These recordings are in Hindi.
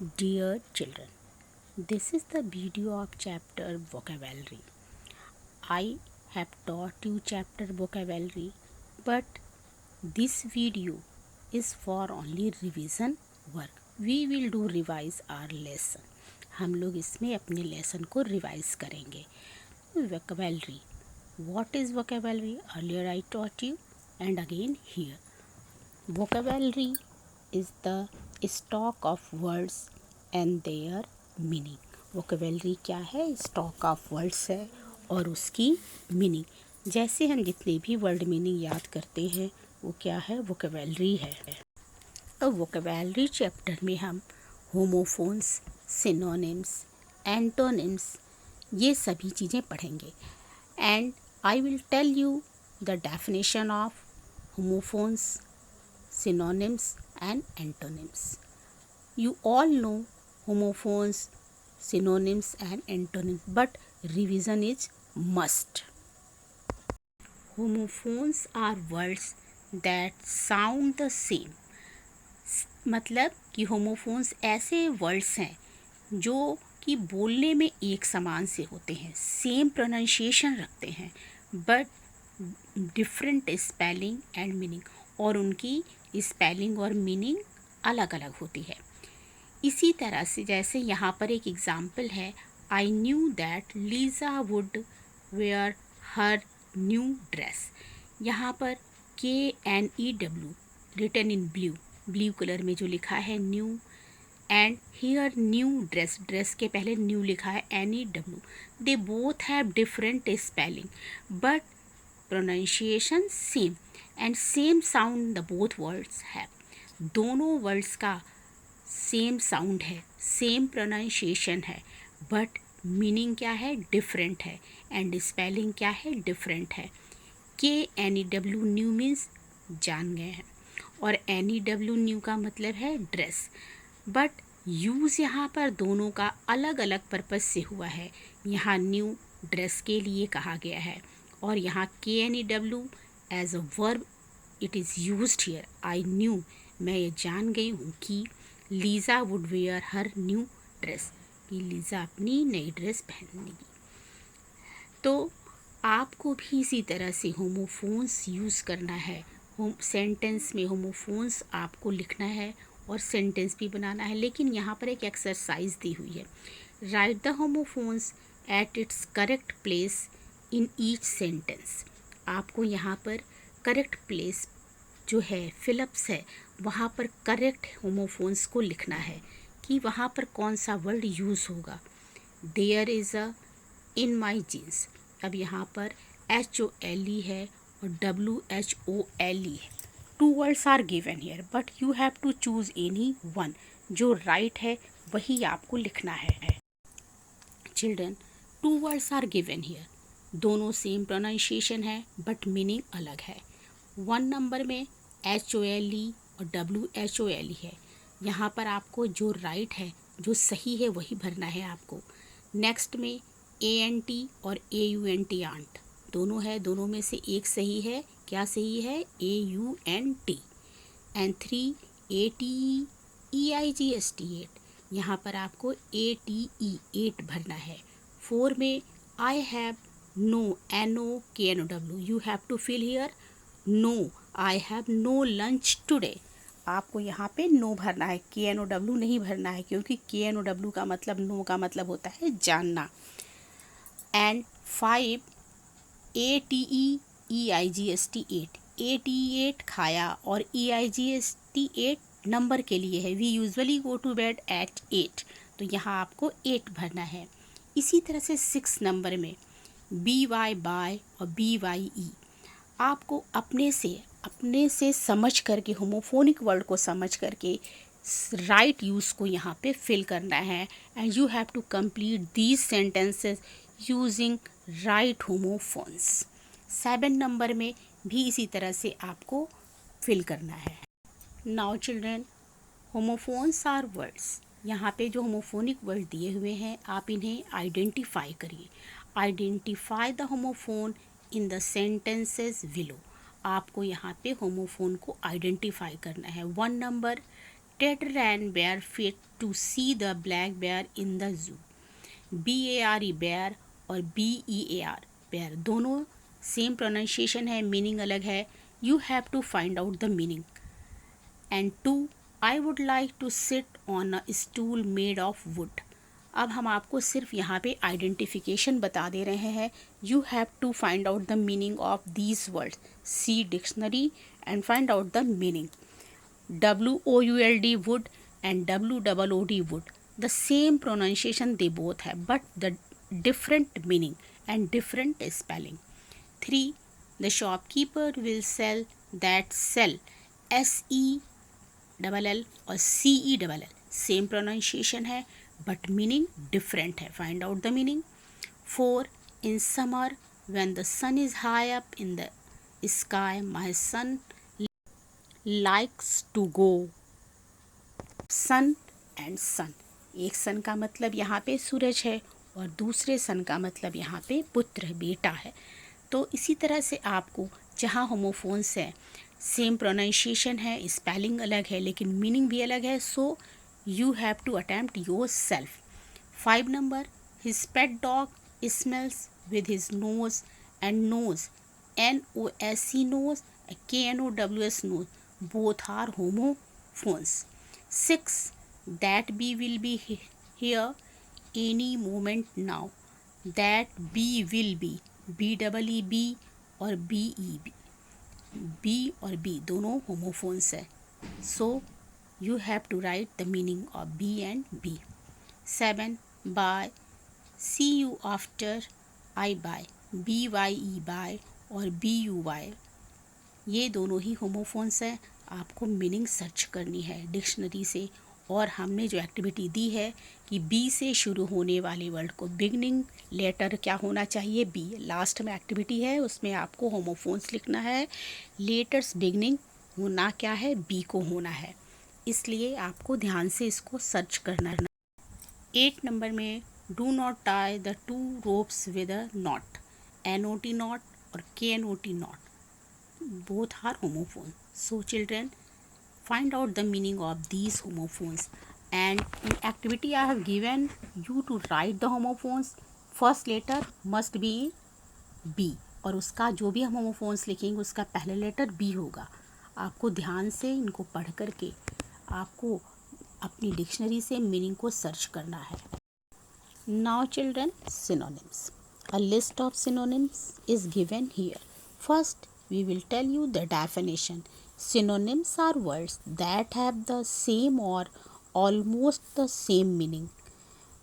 Dear children, this is the video of chapter vocabulary. I have taught you chapter vocabulary, but this video is for only revision work. We will do revise our lesson. हम लोग इसमें अपने लेसन को रिवाइज करेंगे. Vocabulary. What is vocabulary? Earlier I taught you and again here. Vocabulary is the stock of words and their meaning. vocabulary क्या है? stock of words है और उसकी meaning. जैसे हम जितने भी वर्ड मीनिंग याद करते हैं वो क्या है? vocabulary है. अब vocabulary चैप्टर में हम होमोफोन्स, सिनोनिम्स, एंटोनिम्स ये सभी चीज़ें पढ़ेंगे. And I will tell you the definition of homophones, synonyms and antonyms. You all know homophones, synonyms and antonyms, but revision is must. Homophones are words that sound the same. मतलब कि होमोफोन्स ऐसे वर्ड्स हैं जो कि बोलने में एक समान से होते हैं, सेम प्रोनाउंसिएशन रखते हैं, but different spelling and meaning, और उनकी स्पेलिंग और मीनिंग अलग अलग होती है. इसी तरह से जैसे यहाँ पर एक एग्जाम्पल है, I knew that Lisa would wear her new dress. यहाँ पर KNEW written in blue colour में जो लिखा है knew, and here new dress के पहले न्यू लिखा है NEW. They both have different spelling but pronunciation same and same sound the both words have. दोनों वर्ड्स का सेम साउंड है, सेम प्रोनाउंसिएशन है, बट मीनिंग क्या है? डिफरेंट है, एंड स्पेलिंग क्या है? डिफरेंट है. KNEW न्यू मीन्स जान गए हैं, और NEW न्यू का मतलब है ड्रेस, बट यूज़ यहाँ पर दोनों का अलग अलग पर्पज़ से हुआ है. यहाँ न्यू ड्रेस के लिए कहा गया है, और यहाँ KNEW as a verb it is used here. I knew, मैं ये जान गई हूँ कि Lisa would wear her new dress, कि लीज़ा अपनी नई ड्रेस पहनेगी. तो आपको भी इसी तरह से होमोफोन्स यूज़ करना है. सेंटेंस में होमोफोन्स आपको लिखना है और सेंटेंस भी बनाना है. लेकिन यहाँ पर एक एक्सरसाइज दी हुई है, right the homophones at its correct place in each sentence. आपको यहाँ पर करेक्ट प्लेस जो है, फिलअप्स है, वहाँ पर करेक्ट होमोफोन्स को लिखना है कि वहाँ पर कौन सा वर्ड यूज़ होगा. There is a in my jeans. अब यहाँ पर HOLE है और WHOLE है. Two words are given here but you have to choose any one. जो राइट है वही आपको लिखना है. Children, two words are given here, दोनों सेम प्रोनाउंसिएशन है बट मीनिंग अलग है. 1 नंबर में HOLE और WHOLE है. यहाँ पर आपको जो राइट है, जो सही है वही भरना है आपको. नेक्स्ट में ANT और AUNT आंट दोनों है, दोनों में से एक सही है. क्या सही है? AUNT. एंड 3 ATE EIGST 8, यहाँ पर आपको ATE 8 भरना है. 4 में I have no NOKNOW, you have to fill here no. I have no lunch today. आपको यहाँ पे नो भरना है, KNOW नहीं भरना है, क्योंकि KNOW का मतलब, नो का मतलब होता है जानना. एंड 5 ATE EIGST 8, ATE 8 खाया और EIGST 8 नंबर के लिए है. We usually go to bed at 8, तो यहाँ आपको 8 भरना है. इसी तरह से 6 नंबर में BY बाय और BYE, आपको अपने से समझ करके, होमोफोनिक वर्ड को समझ करके राइट यूज़ को यहाँ पे फिल करना है. And you have to complete these sentences using right homophones. 7 number में भी इसी तरह से आपको फिल करना है. Now children, homophones are words. यहाँ पे जो होमोफोनिक वर्ड दिए हुए हैं आप इन्हें आइडेंटिफाई करिए. Identify the homophone in the sentences below. आपको यहाँ पे होमोफोन को आइडेंटिफाई करना है. 1 number Ted ran barefoot to see the black bear in the zoo. BARE bear और BEAR bear दोनों सेम प्रोनाउंसिएशन है, मीनिंग अलग है. You have to find out the meaning. And 2, I would like to sit on a stool made of wood. अब हम आपको सिर्फ यहाँ पे आइडेंटिफिकेशन बता दे रहे हैं. You have to find out the meaning of these words. See dictionary and find out the meaning. WOULD wood and WOOD wood. The same pronunciation they both have, but the different meaning and different spelling. 3. The shopkeeper will sell that sell. SELL और CELL. Same pronunciation है, but meaning different है. Find out the meaning. 4. In summer, when the sun is high up in the sky, my son likes to go. Son and son. एक सन का मतलब यहाँ पे सूरज है और दूसरे सन का मतलब यहाँ पे पुत्र बेटा है. तो इसी तरह से आपको जहाँ होमोफोन्स है, सेम प्रोनाउंसिएशन है, स्पेलिंग अलग है लेकिन मीनिंग भी अलग है. So you have to attempt yourself. 5 number. His pet dog smells with his nose and knows. NOSE nose, KNOWS knows. Both are homophones. 6. That bee will be here any moment now. That bee will be. BEEB और BEB. B और B दोनों homophones है. So you have to write the meaning of B and B. 7. Bye. See you after I buy. BYE buy और BUY. ये दोनों ही होमोफोन्स हैं. आपको मीनिंग सर्च करनी है डिक्शनरी से. और हमने जो एक्टिविटी दी है कि बी से शुरू होने वाले वर्ड को बिगनिंग लेटर क्या होना चाहिए, बी. लास्ट में एक्टिविटी है, उसमें आपको होमोफोन्स लिखना है. लेटर्स बिगनिंग होना क्या है, बी को होना है. इसलिए आपको ध्यान से इसको सर्च करना है. 8 नंबर में do not tie the 2 ropes with a not. NOT not और KNOT not. Both are homophones. So children, find out the meaning of these homophones. And in activity I have given you to write the homophones. First letter must be B. और उसका जो भी हम homophones लिखेंगे उसका पहला लेटर B होगा. आपको ध्यान से इनको पढ़ करके आपको अपनी डिक्शनरी से मीनिंग को सर्च करना है. Now children, synonyms. A list of synonyms is given here. First, we will tell you the definition. Synonyms are words that have the same or almost the same meaning.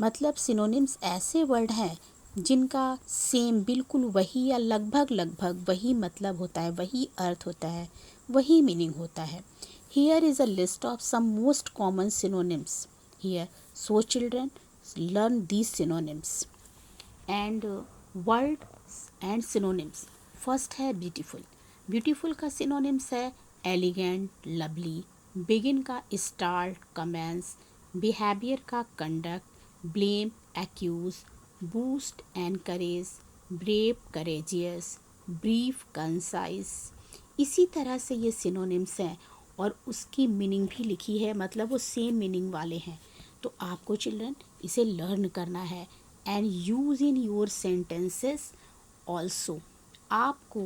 मतलब synonyms ऐसे वर्ड हैं जिनका सेम बिल्कुल वही या लगभग लगभग वही मतलब होता है, वही अर्थ होता है, वही मीनिंग होता है. Here is a list of some most common synonyms here. So children, learn these synonyms. And words and synonyms. First है ब्यूटीफुल. ब्यूटीफुल का सिनोनिम्स है एलिगेंट, लवली. बिगिन का स्टार्ट, कमेंस. बिहेवियर का conduct, blame, accuse. Boost, encourage. Brave, courageous. Brief, concise. इसी तरह से ये सिनोनिम्स हैं और उसकी मीनिंग भी लिखी है, मतलब वो सेम मीनिंग वाले हैं. तो आपको चिल्ड्रन इसे लर्न करना है and use in your sentences also. आपको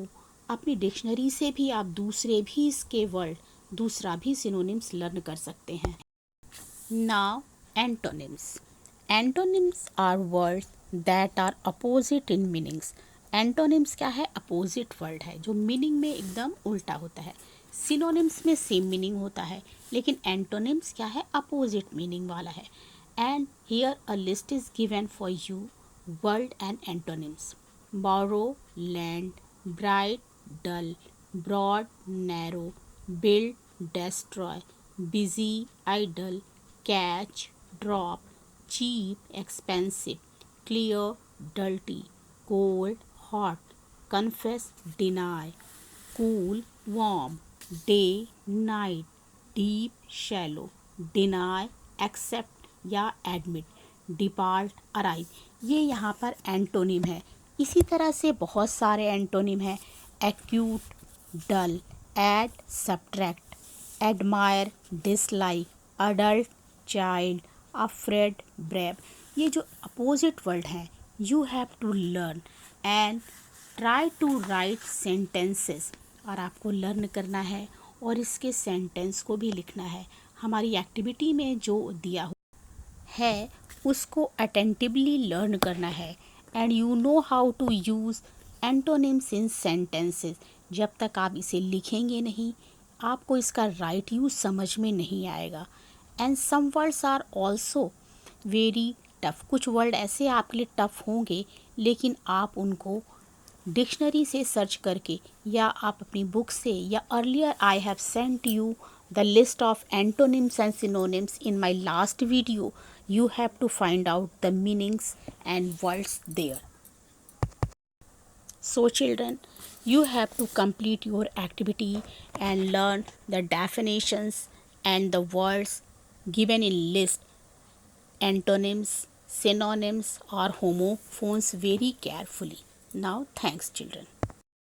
अपनी डिक्शनरी से भी आप दूसरे भी इसके वर्ड, दूसरा भी सिनोनिम्स लर्न कर सकते हैं. Now antonyms. Antonyms are words that are opposite in meanings. Antonyms क्या है, अपोजिट वर्ड है जो मीनिंग में एकदम उल्टा होता है. सिनोनिम्स में सेम मीनिंग होता है लेकिन एंटोनिम्स क्या है, अपोजिट मीनिंग वाला है. And here a list is given for you. Word and antonyms. borrow, lend, bright, dull, broad, narrow, build, destroy, busy, idle, catch, drop, cheap, expensive, clear, dirty, cold, hot, confess, deny, cool, warm, day, night, deep, shallow, deny, accept या admit, depart, arrive. ये यहाँ पर एंटोनिम है. इसी तरह से बहुत सारे एंटोनिम हैं. Acute, dull, add, subtract, admire, dislike, adult, child, afraid, brave. ये जो opposite word हैं, you have to learn and try to write sentences. और आपको लर्न करना है और इसके सेंटेंस को भी लिखना है. हमारी एक्टिविटी में जो दिया है उसको अटेंटिवली लर्न करना है. And you know how to use antonyms in sentences. जब तक आप इसे लिखेंगे नहीं, आपको इसका राइट यूज़ समझ में नहीं आएगा. And some words are also very tough. कुछ वर्ड ऐसे आपके लिए टफ होंगे, लेकिन आप उनको डिक्शनरी से सर्च करके या आप अपनी बुक से, या earlier I have sent you the list of antonyms and synonyms in my last video. You have to find out the meanings and words there. So children, you have to complete your activity and learn the definitions and the words given in list, antonyms, synonyms or homophones very carefully. Now thanks children.